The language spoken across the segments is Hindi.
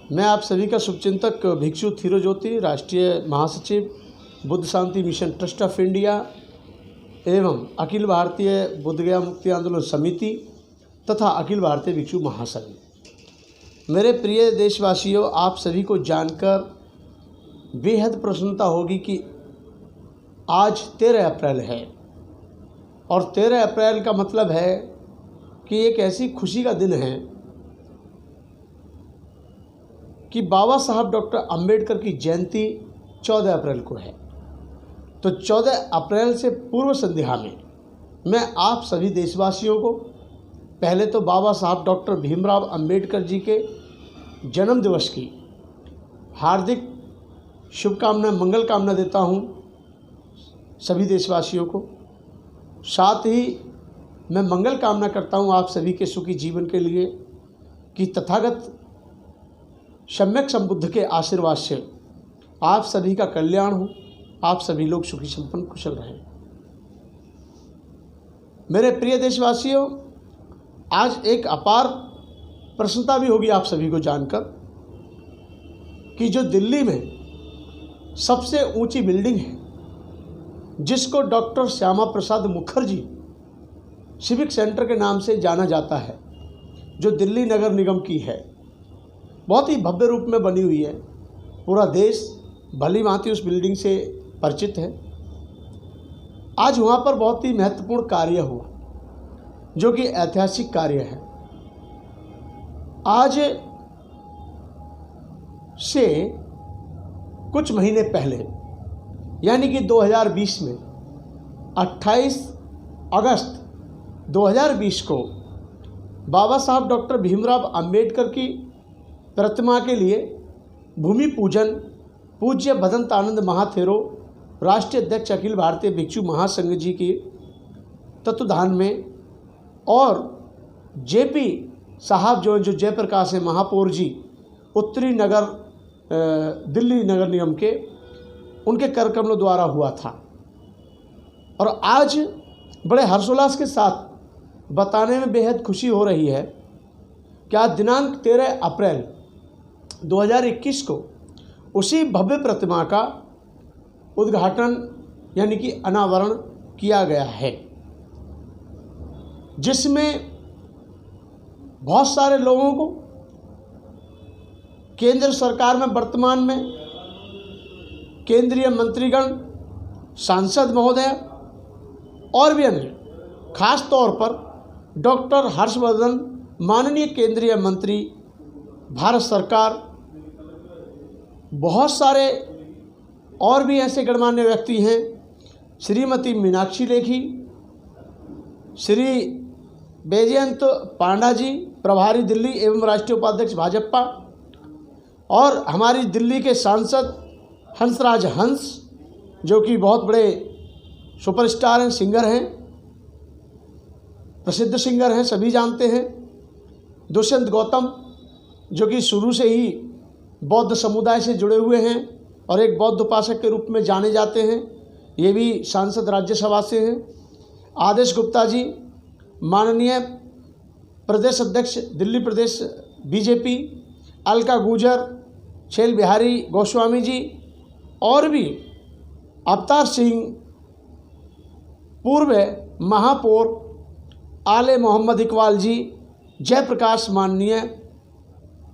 मैं आप सभी का शुभचिंतक भिक्षु थिरोज्योति, राष्ट्रीय महासचिव, बुद्ध शांति मिशन ट्रस्ट ऑफ इंडिया एवं अखिल भारतीय बोधगया मुक्ति आंदोलन समिति तथा अखिल भारतीय भिक्षु महासंघ। मेरे प्रिय देशवासियों, आप सभी को जानकर बेहद प्रसन्नता होगी कि आज 13 अप्रैल है और 13 अप्रैल का मतलब है कि एक ऐसी खुशी का दिन है कि बाबा साहब डॉक्टर अंबेडकर की जयंती 14 अप्रैल को है। तो 14 अप्रैल से पूर्व संध्या में मैं आप सभी देशवासियों को पहले तो बाबा साहब डॉक्टर भीमराव अंबेडकर जी के जन्म दिवस की हार्दिक शुभकामना, मंगल कामना देता हूं सभी देशवासियों को। साथ ही मैं मंगल कामना करता हूं आप सभी के सुखी जीवन के लिए कि तथागत सम्यक संबुद्ध के आशीर्वाद से आप सभी का कल्याण हो, आप सभी लोग सुखी संपन्न कुशल रहें। मेरे प्रिय देशवासियों, आज एक अपार प्रसन्नता भी होगी आप सभी को जानकर कि जो दिल्ली में सबसे ऊंची बिल्डिंग है जिसको doctor Shyama Prasad Mukherjee civic centre के नाम से जाना जाता है, जो दिल्ली नगर निगम की है, बहुत ही भव्य रूप में बनी हुई है। पूरा देश भली भांति उस बिल्डिंग से परिचित है। आज वहाँ पर बहुत ही महत्वपूर्ण कार्य हुआ जो कि ऐतिहासिक कार्य है। आज से कुछ महीने पहले यानी कि 2020 में 28 अगस्त 2020 को बाबा साहब डॉक्टर भीमराव अंबेडकर की प्रतिमा के लिए भूमि पूजन पूज्य भदंतानंद महाथेरो राष्ट्रीय अध्यक्ष अखिल भारतीय भिक्षु महासंघ जी के तत्वाधान में और जेपी साहब जो जयप्रकाश है महापौर जी उत्तरी नगर दिल्ली नगर निगम के, उनके कार्यक्रमों द्वारा हुआ था। और आज बड़े हर्षोल्लास के साथ बताने में बेहद खुशी हो रही है कि आज दिनांक 13 अप्रैल 2021 को उसी भव्य प्रतिमा का उद्घाटन यानी कि अनावरण किया गया है, जिसमें बहुत सारे लोगों को केंद्र सरकार में वर्तमान में केंद्रीय मंत्रीगण, सांसद महोदय और भी अन्य, खास तौर पर डॉक्टर हर्षवर्धन माननीय केंद्रीय मंत्री भारत सरकार, बहुत सारे और भी ऐसे गणमान्य व्यक्ति हैं, श्रीमती मीनाक्षी लेखी, श्री बैजयंत पांडा जी प्रभारी दिल्ली एवं राष्ट्रीय उपाध्यक्ष भाजपा, और हमारी दिल्ली के सांसद हंसराज हंस जो कि बहुत बड़े सुपरस्टार हैं, सिंगर हैं, प्रसिद्ध सिंगर हैं, सभी जानते हैं। दुष्यंत गौतम जो कि शुरू से ही बौद्ध समुदाय से जुड़े हुए हैं और एक बौद्ध उपासक के रूप में जाने जाते हैं, ये भी सांसद राज्यसभा से हैं। आदेश गुप्ता जी माननीय प्रदेश अध्यक्ष दिल्ली प्रदेश बीजेपी, अलका गुजर, छैल बिहारी गोस्वामी जी और भी अवतार सिंह, पूर्व महापौर आले मोहम्मद इकबाल जी, जयप्रकाश माननीय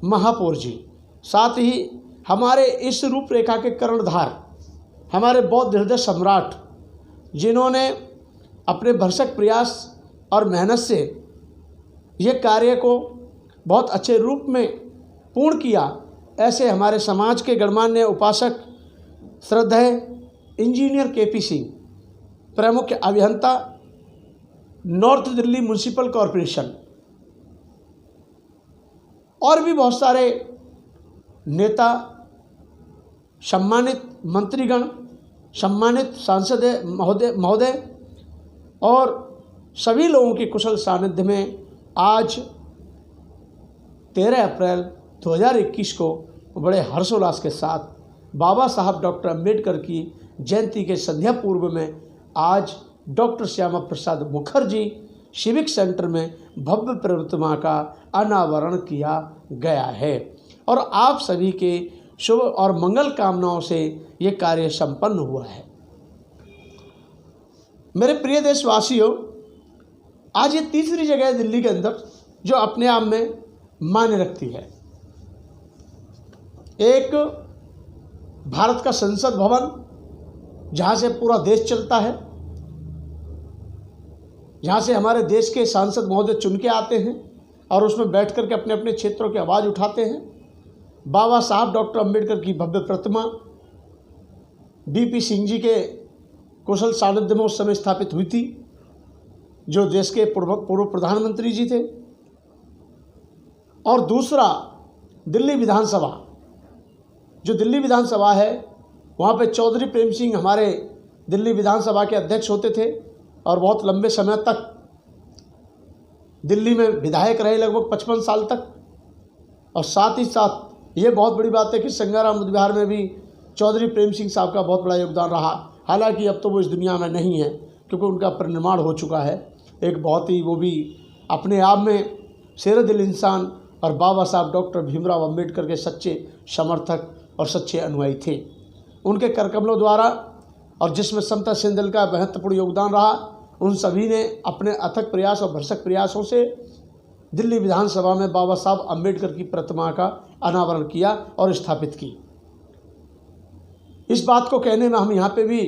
महापौर जी, साथ ही हमारे इस रूपरेखा के कर्णधार हमारे बौद्ध हृदय सम्राट जिन्होंने अपने भरसक प्रयास और मेहनत से ये कार्य को बहुत अच्छे रूप में पूर्ण किया, ऐसे हमारे समाज के गणमान्य उपासक श्रद्धेय इंजीनियर केपी सिंह, प्रमुख अभियंता नॉर्थ दिल्ली म्युनिसिपल कॉरपोरेशन, और भी बहुत सारे नेता, सम्मानित मंत्रीगण, सम्मानित सांसद महोदय और सभी लोगों के कुशल सानिध्य में आज 13 अप्रैल 2021 को बड़े हर्षोल्लास के साथ बाबा साहब डॉक्टर अंबेडकर की जयंती के संध्या पूर्व में आज doctor Shyama Prasad Mukherjee civic centre में भव्य प्रतिमा का अनावरण किया गया है। और आप सभी के शुभ और मंगल कामनाओं से ये कार्य संपन्न हुआ है। मेरे प्रिय देशवासियों, आज ये तीसरी जगह है दिल्ली के अंदर जो अपने आप में मान्य रखती है। एक भारत का संसद भवन जहाँ से पूरा देश चलता है, जहाँ से हमारे देश के सांसद महोदय चुन के आते हैं और उसमें बैठ कर के अपने अपने क्षेत्रों की आवाज़ उठाते हैं। बाबा साहब डॉक्टर अंबेडकर की भव्य प्रतिमा बीपी सिंह जी के कुशल सानिध्य में उस समय स्थापित हुई थी, जो देश के पूर्व प्रधानमंत्री जी थे। और दूसरा दिल्ली विधानसभा, जो दिल्ली विधानसभा है, वहाँ पे चौधरी प्रेम सिंह हमारे दिल्ली विधानसभा के अध्यक्ष होते थे और बहुत लंबे समय तक दिल्ली में विधायक रहे, लगभग 55 साल तक। और साथ ही साथ ये बहुत बड़ी बात है कि संगाराम बुद्ध विहार में भी चौधरी प्रेम सिंह साहब का बहुत बड़ा योगदान रहा। हालांकि अब तो वो इस दुनिया में नहीं है, क्योंकि उनका परिनिर्वाण हो चुका है। एक बहुत ही, वो भी अपने आप में शेर दिल इंसान और बाबा साहब डॉक्टर भीमराव अंबेडकर के सच्चे समर्थक और सच्चे अनुयायी थे। उनके करकमलों द्वारा और जिसमें समता सेनदल का महत्वपूर्ण योगदान रहा, उन सभी ने अपने अथक प्रयास और भरसक प्रयासों से दिल्ली विधानसभा में बाबा साहब अंबेडकर की प्रतिमा का अनावरण किया और स्थापित की। इस बात को कहने में हम यहाँ पे भी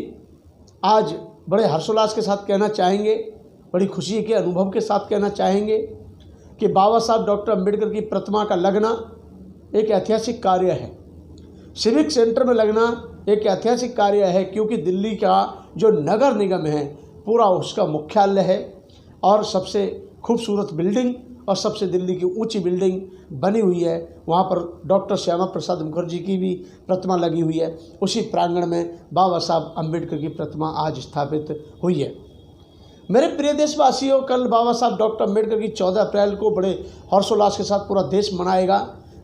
आज बड़े हर्षोल्लास के साथ कहना चाहेंगे, बड़ी खुशी के अनुभव के साथ कहना चाहेंगे कि बाबा साहब डॉक्टर अंबेडकर की प्रतिमा का लगना एक ऐतिहासिक कार्य है। सिविक सेंटर में लगना एक ऐतिहासिक कार्य है, क्योंकि दिल्ली का जो नगर निगम है पूरा उसका मुख्यालय है और सबसे खूबसूरत बिल्डिंग और सबसे दिल्ली की ऊंची बिल्डिंग बनी हुई है। वहाँ पर डॉक्टर श्यामा प्रसाद मुखर्जी की भी प्रतिमा लगी हुई है। उसी प्रांगण में बाबा साहब अंबेडकर की प्रतिमा आज स्थापित हुई है। मेरे प्रिय देशवासियों, कल बाबा साहब डॉक्टर अंबेडकर की 14 अप्रैल को बड़े हर्षोल्लास के साथ पूरा देश मनाएगा।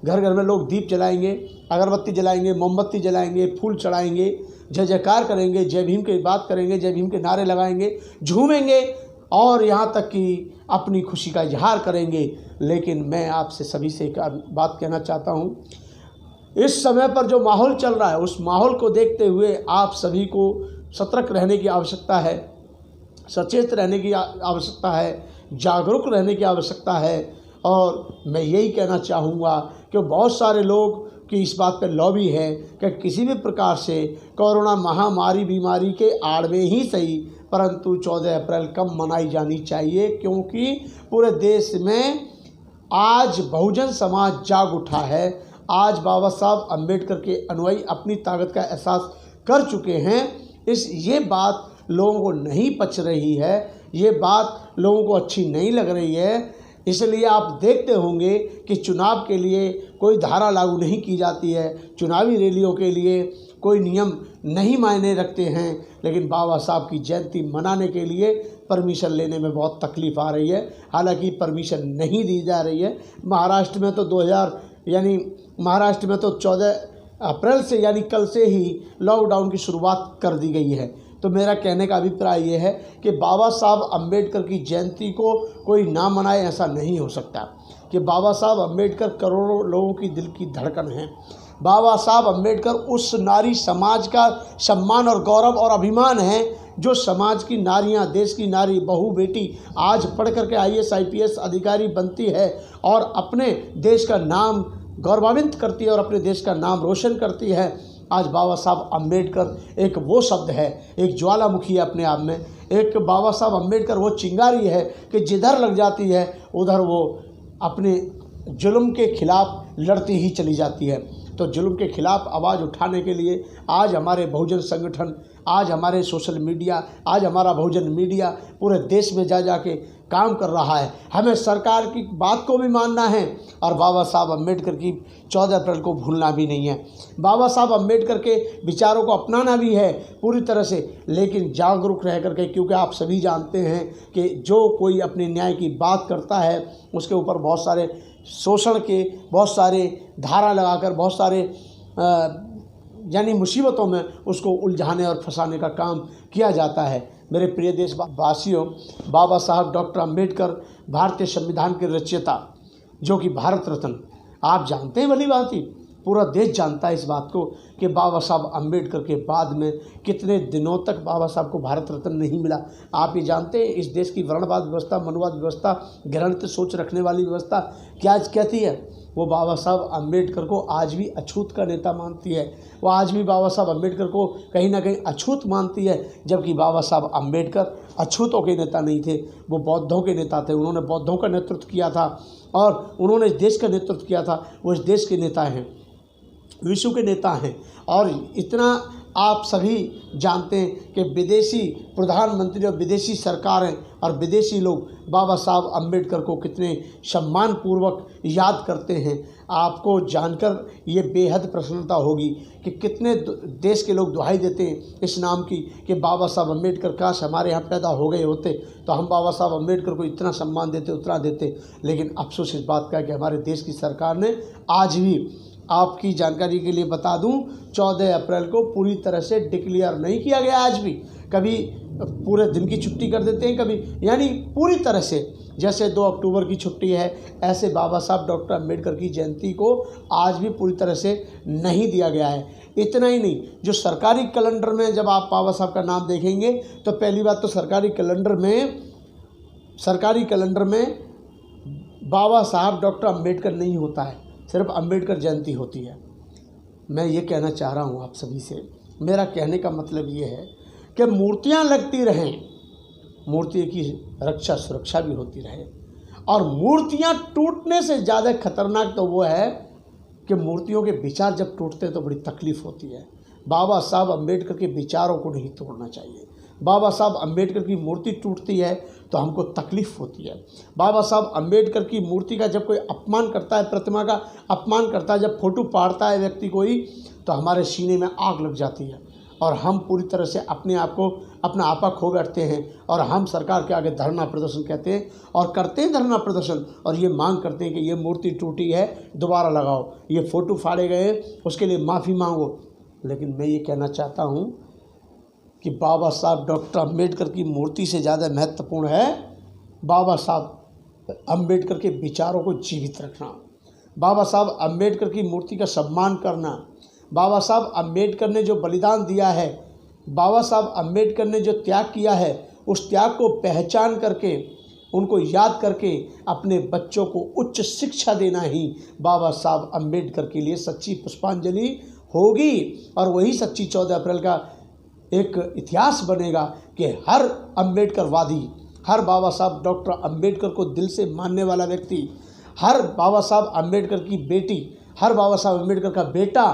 घर घर में लोग दीप जलाएंगे, अगरबत्ती जलाएंगे, मोमबत्ती जलाएंगे, फूल चढ़ाएंगे, जय जयकार करेंगे, जय भीम की बात करेंगे, जय भीम के नारे लगाएंगे, झूमेंगे और यहाँ तक कि अपनी खुशी का इजहार करेंगे। लेकिन मैं आपसे सभी से एक बात कहना चाहता हूँ, इस समय पर जो माहौल चल रहा है उस माहौल को देखते हुए आप सभी को सतर्क रहने की आवश्यकता है, सचेत रहने की आवश्यकता है, जागरूक रहने की आवश्यकता है। और मैं यही कहना चाहूँगा कि बहुत सारे लोग की इस बात पर लॉबी है कि किसी भी प्रकार से कोरोना महामारी बीमारी के आड़ में ही सही, परंतु 14 अप्रैल कम मनाई जानी चाहिए, क्योंकि पूरे देश में आज बहुजन समाज जाग उठा है। आज बाबा साहब अंबेडकर के अनुयायी अपनी ताकत का एहसास कर चुके हैं। ये बात लोगों को नहीं पच रही है, ये बात लोगों को अच्छी नहीं लग रही है। इसलिए आप देखते होंगे कि चुनाव के लिए कोई धारा लागू नहीं की जाती है, चुनावी रैलियों के लिए कोई नियम नहीं मायने रखते हैं, लेकिन बाबा साहब की जयंती मनाने के लिए परमिशन लेने में बहुत तकलीफ आ रही है। हालांकि परमिशन नहीं दी जा रही है। महाराष्ट्र में तो 14 अप्रैल से यानी कल से ही लॉकडाउन की शुरुआत कर दी गई है। तो मेरा कहने का अभिप्राय ये है कि बाबा साहब अंबेडकर की जयंती को कोई ना मनाए, ऐसा नहीं हो सकता। कि बाबा साहब अंबेडकर करोड़ों लोगों की दिल की धड़कन हैं। बाबा साहब अंबेडकर उस नारी समाज का सम्मान और गौरव और अभिमान है, जो समाज की नारियां, देश की नारी, बहू, बेटी आज पढ़ करके IAS IPS अधिकारी बनती है और अपने देश का नाम गौरवान्वित करती है और अपने देश का नाम रोशन करती है। आज बाबा साहब अंबेडकर एक वो शब्द है, एक ज्वालामुखी है अपने आप में। एक बाबा साहब अंबेडकर वो चिंगारी है कि जिधर लग जाती है उधर वो अपने जुल्म के खिलाफ लड़ती ही चली जाती है। तो जुल्म के खिलाफ आवाज़ उठाने के लिए आज हमारे बहुजन संगठन, आज हमारे सोशल मीडिया, आज हमारा बहुजन मीडिया पूरे देश में जा के काम कर रहा है। हमें सरकार की बात को भी मानना है और बाबा साहब अंबेडकर की 14 अप्रैल को भूलना भी नहीं है। बाबा साहब अंबेडकर के विचारों को अपनाना भी है पूरी तरह से, लेकिन जागरूक रह करके, क्योंकि आप सभी जानते हैं कि जो कोई अपने न्याय की बात करता है उसके ऊपर बहुत सारे शोषण के, बहुत सारे धारा लगाकर, बहुत सारे यानी मुसीबतों में उसको उलझाने और फंसाने का काम किया जाता है। मेरे प्रिय देशवासियों, बाबा साहब डॉक्टर अंबेडकर भारतीय संविधान के रचयिता, जो कि भारत रत्न आप जानते हैं भली भांति, पूरा देश जानता है इस बात को कि बाबा साहब अम्बेडकर के बाद में कितने दिनों तक बाबा साहब को भारत रत्न नहीं मिला। आप ये जानते हैं इस देश की वर्णवाद व्यवस्था, मनुवाद व्यवस्था, घृणित सोच रखने वाली व्यवस्था क्या कहती है? वो बाबा साहब अम्बेडकर को आज भी अछूत का नेता मानती है। वो आज भी बाबा साहब अम्बेडकर को कहीं ना कहीं अछूत मानती है, जबकि बाबा साहब अम्बेडकर अछूतों के नेता नहीं थे, वो बौद्धों के नेता थे। उन्होंने बौद्धों का नेतृत्व किया था और उन्होंने इस देश का नेतृत्व किया था। वो इस देश के नेता हैं, विश्व के नेता हैं। और इतना आप सभी जानते हैं कि विदेशी प्रधानमंत्री और विदेशी सरकारें और विदेशी लोग बाबा साहब अम्बेडकर को कितने सम्मानपूर्वक याद करते हैं। आपको जानकर ये बेहद प्रसन्नता होगी कि कितने देश के लोग दुहाई देते हैं इस नाम की कि बाबा साहब अम्बेडकर काश हमारे यहाँ पैदा हो गए होते तो हम बाबा साहब अम्बेडकर को इतना सम्मान देते, उतना देते। लेकिन अफसोस इस बात का है कि हमारे देश की सरकार ने आज भी, आपकी जानकारी के लिए बता दूं, 14 अप्रैल को पूरी तरह से डिक्लेयर नहीं किया गया। आज भी कभी पूरे दिन की छुट्टी कर देते हैं, कभी यानी पूरी तरह से जैसे 2 अक्टूबर की छुट्टी है, ऐसे बाबा साहब डॉक्टर अम्बेडकर की जयंती को आज भी पूरी तरह से नहीं दिया गया है। इतना ही नहीं, जो सरकारी कैलेंडर में जब आप बाबा साहब का नाम देखेंगे तो पहली बात तो सरकारी कैलेंडर में बाबा साहब डॉक्टर अम्बेडकर नहीं होता है, सिर्फ अम्बेडकर जयंती होती है। मैं ये कहना चाह रहा हूँ आप सभी से, मेरा कहने का मतलब ये है कि मूर्तियाँ लगती रहें, मूर्ति की रक्षा सुरक्षा भी होती रहे। और मूर्तियाँ टूटने से ज़्यादा खतरनाक तो वो है कि मूर्तियों के विचार जब टूटते हैं तो बड़ी तकलीफ़ होती है। बाबा साहब अम्बेडकर के विचारों को नहीं तोड़ना चाहिए। बाबा साहब अम्बेडकर की मूर्ति टूटती है तो हमको तकलीफ़ होती है। बाबा साहब अम्बेडकर की मूर्ति का जब कोई अपमान करता है, प्रतिमा का अपमान करता है, जब फोटो फाड़ता है व्यक्ति कोई, तो हमारे सीने में आग लग जाती है और हम पूरी तरह से अपने आप को, अपना आपा खो बैठते हैं। और हम सरकार के आगे धरना प्रदर्शन कहते हैं और करते हैं धरना प्रदर्शन, और ये मांग करते हैं कि ये मूर्ति टूटी है दोबारा लगाओ, ये फ़ोटो फाड़े गए उसके लिए माफ़ी मांगो। लेकिन मैं ये कहना चाहता हूँ कि बाबा साहब डॉक्टर अम्बेडकर की मूर्ति से ज़्यादा महत्वपूर्ण है बाबा साहब अम्बेडकर के विचारों को जीवित रखना, बाबा साहब अम्बेडकर की मूर्ति का सम्मान करना। बाबा साहब अम्बेडकर ने जो बलिदान दिया है, बाबा साहब अम्बेडकर ने जो त्याग किया है, उस त्याग को पहचान करके, उनको याद करके अपने बच्चों को उच्च शिक्षा देना ही बाबा साहब अम्बेडकर के लिए सच्ची पुष्पांजलि होगी। और वही सच्ची 14 अप्रैल का एक इतिहास बनेगा कि हर अम्बेडकरवादी, हर बाबा साहब डॉक्टर अम्बेडकर को दिल से मानने वाला व्यक्ति, हर बाबा साहब अम्बेडकर की बेटी, हर बाबा साहब अम्बेडकर का बेटा,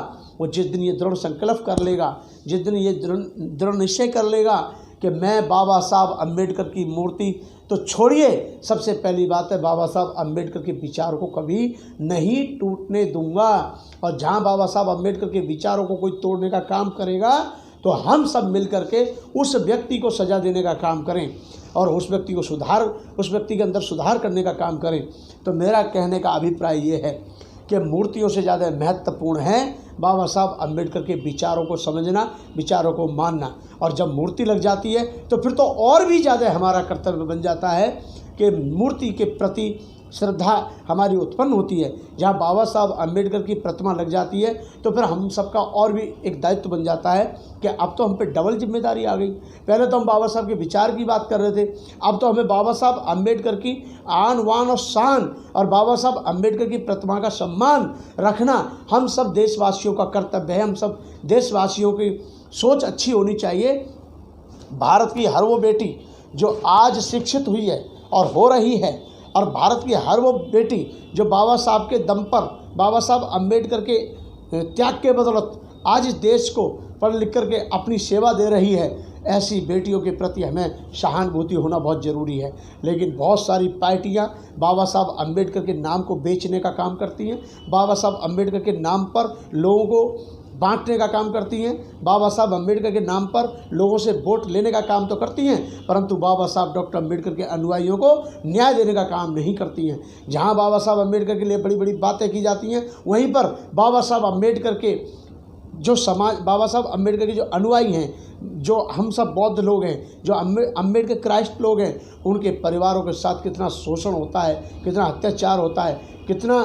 वो जिस दिन ये दृढ़ संकल्प कर लेगा, जिस दिन ये दृढ़ निश्चय कर लेगा कि मैं बाबा साहब अम्बेडकर की मूर्ति तो छोड़िए, सबसे पहली बात है बाबा साहब अम्बेडकर के विचारों को कभी नहीं टूटने दूंगा। और जहाँ बाबा साहब अम्बेडकर के विचारों को कोई तोड़ने का काम करेगा तो हम सब मिल करके उस व्यक्ति को सज़ा देने का काम करें और उस व्यक्ति के अंदर सुधार करने का काम करें। तो मेरा कहने का अभिप्राय ये है कि मूर्तियों से ज़्यादा महत्वपूर्ण है बाबा साहब अम्बेडकर के विचारों को समझना, विचारों को मानना। और जब मूर्ति लग जाती है तो फिर तो और भी ज़्यादा हमारा कर्तव्य बन जाता है कि मूर्ति के प्रति श्रद्धा हमारी उत्पन्न होती है। जहाँ बाबा साहब अम्बेडकर की प्रतिमा लग जाती है तो फिर हम सबका और भी एक दायित्व बन जाता है कि अब तो हम पे डबल जिम्मेदारी आ गई। पहले तो हम बाबा साहब के विचार की बात कर रहे थे, अब तो हमें बाबा साहब अम्बेडकर की आन वान और शान और बाबा साहब अम्बेडकर की प्रतिमा का सम्मान रखना हम सब देशवासियों का कर्तव्य है। हम सब देशवासियों की सोच अच्छी होनी चाहिए। भारत की हर वो बेटी जो आज शिक्षित हुई है और हो रही है, और भारत की हर वो बेटी जो बाबा साहब के दम पर, बाबा साहब अम्बेडकर के त्याग के बदौलत आज इस देश को पढ़ लिख करके अपनी सेवा दे रही है, ऐसी बेटियों के प्रति हमें सहानुभूति होना बहुत ज़रूरी है। लेकिन बहुत सारी पार्टियां बाबा साहब अम्बेडकर के नाम को बेचने का काम करती हैं, बाबा साहब अम्बेडकर के नाम पर लोगों को बांटने का काम करती हैं, बाबा साहब अम्बेडकर के नाम पर लोगों से वोट लेने का काम तो करती हैं, परंतु बाबा साहब डॉक्टर अम्बेडकर के अनुयायियों को न्याय देने का काम नहीं करती हैं। जहां बाबा साहब अम्बेडकर के लिए बड़ी बड़ी बातें की जाती हैं, वहीं पर बाबा साहब अम्बेडकर के जो समाज, बाबा साहब अम्बेडकर के जो अनुयायी हैं, जो हम सब बौद्ध लोग हैं, जो अम्बेडकर क्राइस्ट लोग हैं, उनके परिवारों के साथ कितना शोषण होता है, कितना अत्याचार होता है, कितना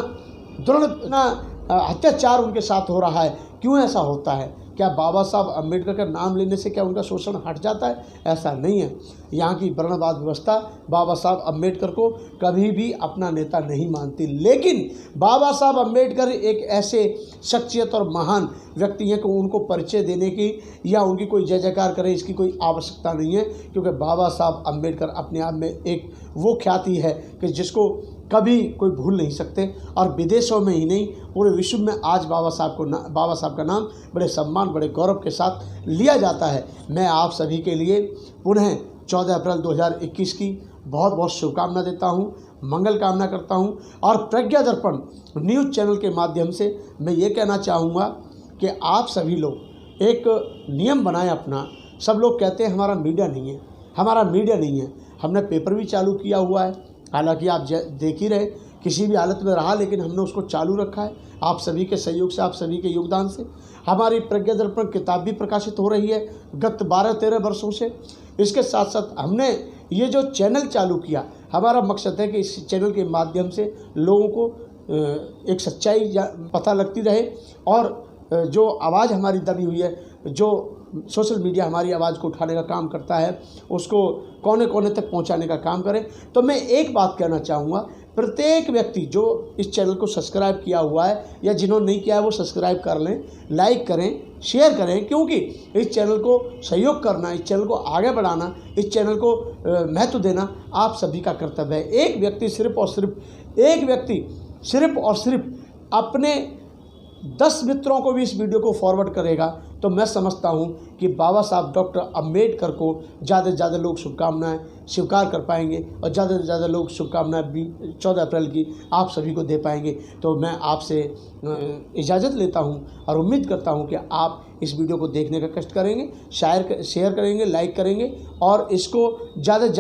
अत्याचार उनके साथ हो रहा है। क्यों ऐसा होता है? क्या बाबा साहब अम्बेडकर का नाम लेने से क्या उनका शोषण हट जाता है? ऐसा नहीं है। यहाँ की वर्णवाद व्यवस्था बाबा साहब अम्बेडकर को कभी भी अपना नेता नहीं मानती, लेकिन बाबा साहब अम्बेडकर एक ऐसे शख्सियत और महान व्यक्ति हैं कि उनको परिचय देने की या उनकी कोई जय जयकार करे इसकी कोई आवश्यकता नहीं है, क्योंकि बाबा साहब अम्बेडकर अपने आप में एक वो ख्याति है कि जिसको कभी कोई भूल नहीं सकते। और विदेशों में ही नहीं, पूरे विश्व में आज बाबा साहब का नाम बड़े सम्मान, बड़े गौरव के साथ लिया जाता है। मैं आप सभी के लिए पुनः 14 अप्रैल 2021 की बहुत बहुत शुभकामना देता हूँ, मंगल कामना करता हूँ। और प्रज्ञा दर्पण न्यूज़ चैनल के माध्यम से मैं ये कहना चाहूँगा कि आप सभी लोग एक नियम बनाएं अपना। सब लोग कहते हैं हमारा मीडिया नहीं है, हमारा मीडिया नहीं है। हमने पेपर भी चालू किया हुआ है, हालांकि आप देख ही रहे, किसी भी हालत में रहा, लेकिन हमने उसको चालू रखा है आप सभी के सहयोग से, आप सभी के योगदान से। हमारी प्रज्ञा दर्पण किताब भी प्रकाशित हो रही है गत 12-13 वर्षों से। इसके साथ साथ हमने ये जो चैनल चालू किया, हमारा मकसद है कि इस चैनल के माध्यम से लोगों को एक सच्चाई पता लगती रहे और जो आवाज़ हमारी दबी हुई है, जो सोशल मीडिया हमारी आवाज़ को उठाने का काम करता है, उसको कोने कोने तक पहुंचाने का काम करें। तो मैं एक बात कहना चाहूँगा, प्रत्येक व्यक्ति जो इस चैनल को सब्सक्राइब किया हुआ है या जिन्होंने नहीं किया है वो सब्सक्राइब कर लें, लाइक करें, शेयर करें, क्योंकि इस चैनल को सहयोग करना, इस चैनल को आगे बढ़ाना, इस चैनल को महत्व देना आप सभी का कर्तव्य है। एक व्यक्ति सिर्फ और सिर्फ अपने 10 मित्रों को भी इस वीडियो को फॉरवर्ड करेगा तो मैं समझता हूं कि बाबा साहब डॉक्टर अम्बेडकर को ज़्यादा से ज़्यादा लोग शुभकामनाएं स्वीकार कर पाएंगे और ज़्यादा से ज़्यादा लोग शुभकामनाएं 14 अप्रैल की आप सभी को दे पाएंगे। तो मैं आपसे इजाज़त लेता हूं और उम्मीद करता हूं कि आप इस वीडियो को देखने का कष्ट करेंगे, शेयर करेंगे, लाइक करेंगे और इसको ज़्यादा से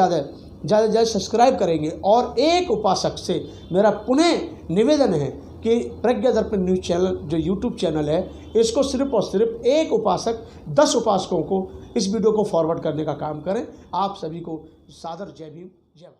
ज़्यादा सब्सक्राइब करेंगे। और एक उपासक से मेरा पुनः निवेदन है कि प्रज्ञा दर्पण न्यूज़ चैनल जो यूट्यूब चैनल है, इसको सिर्फ और सिर्फ एक उपासक 10 उपासकों को इस वीडियो को फॉरवर्ड करने का काम करें। आप सभी को सादर जय भीम, जय भारत।